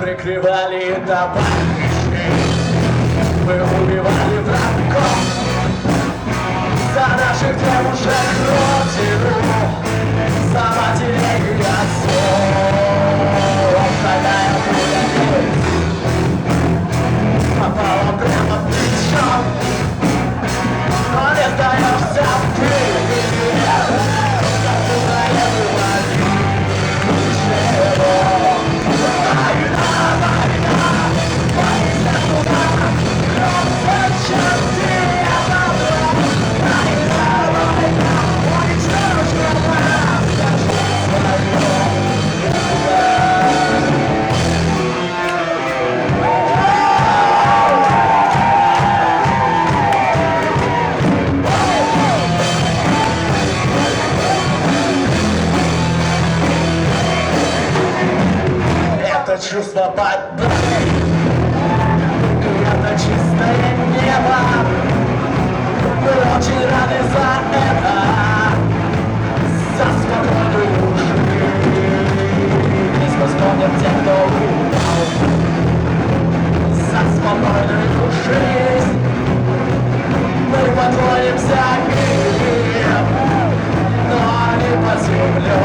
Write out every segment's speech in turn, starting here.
прикрывали товарищей. Мы убивали врагов за наших девушек родину, за матерей и отцов. Стальная пуля попала прямо в плечо, но не сдаешься ты, как будто не было ничего. Война, война, война туда, кровь черты добро. Война, война, уничтожь врага, скажи свое. Это чувство победы, это чистое небо. Мы очень рады за это, за спокойную жизнь. Мы вспомним тех, кто упал, за спокойную жизнь. Мы поклонимся им, но не под землей.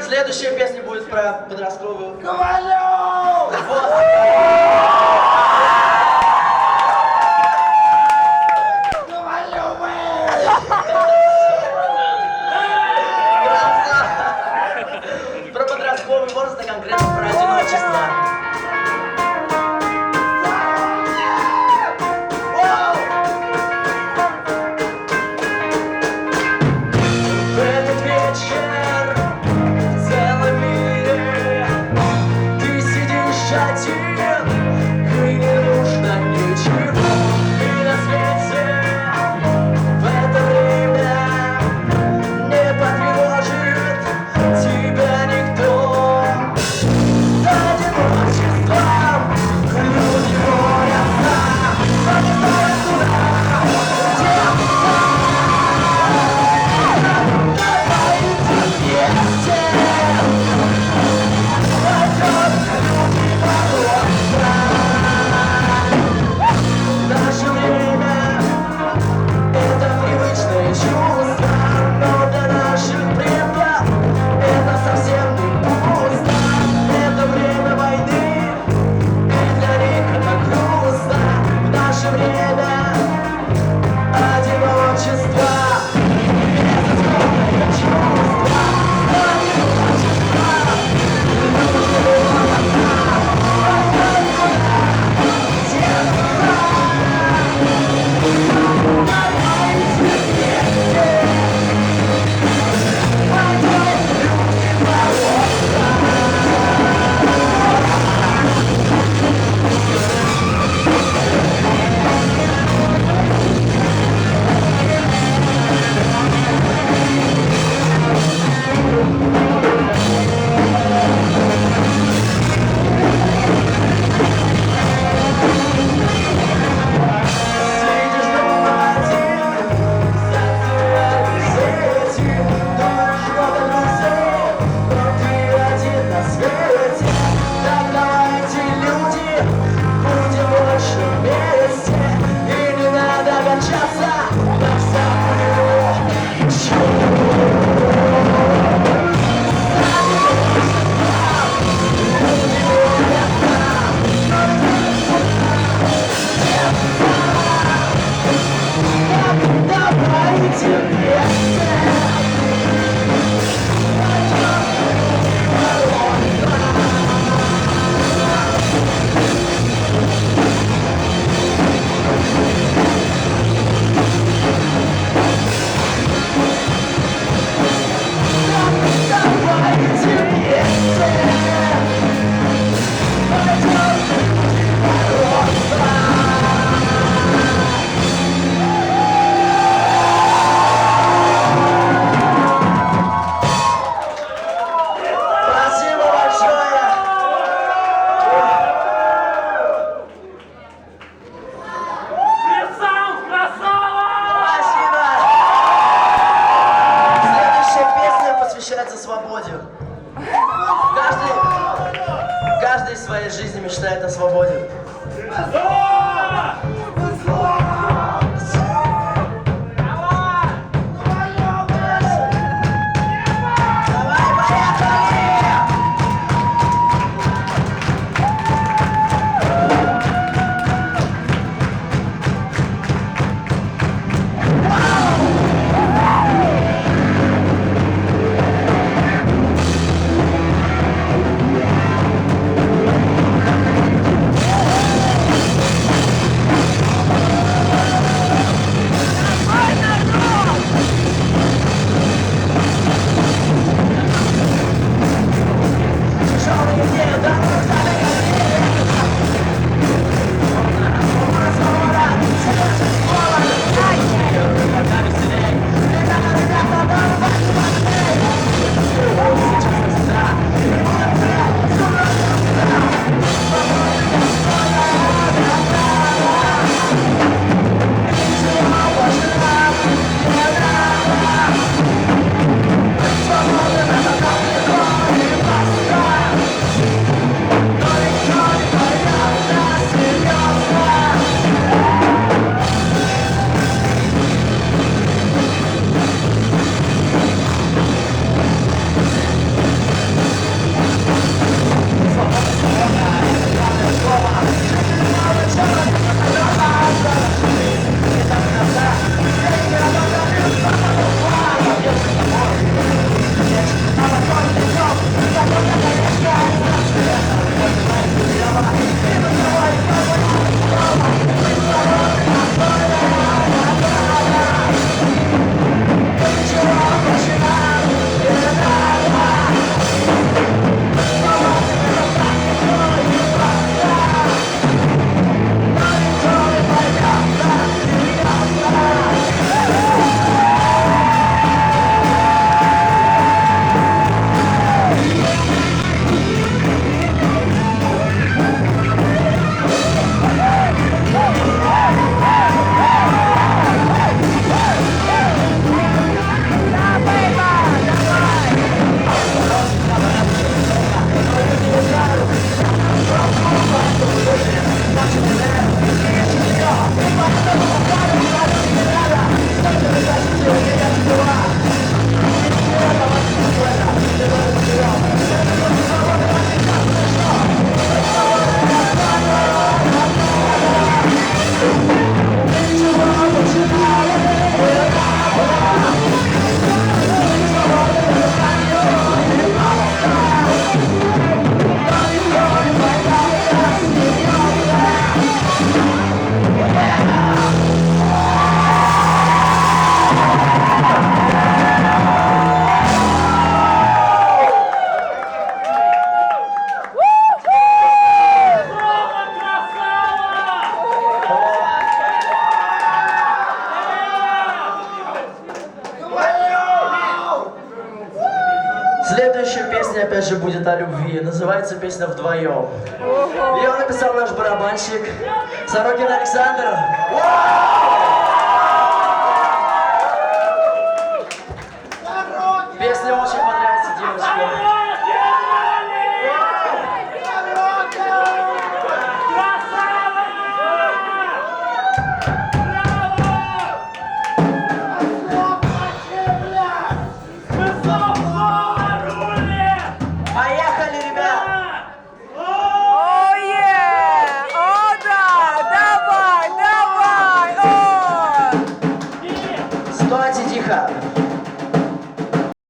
Следующая песня будет про подростковую. Ковалев! Про подростковый возраст, а конкретно про одиночество. В этот вечер в целом мире ты сидишь один, и не нужно ничего. И на свете в это время не потревожит тебя никто. С одиночеством люди борются, но не знают куда деться. считается свободен. Каждый в своей жизни мечтает о свободе. Следующая песня, опять же, будет о любви. Называется песня «Вдвоем». Ее написал наш барабанщик Сорокин Александр. Песня очень понравится девочкам. Красава!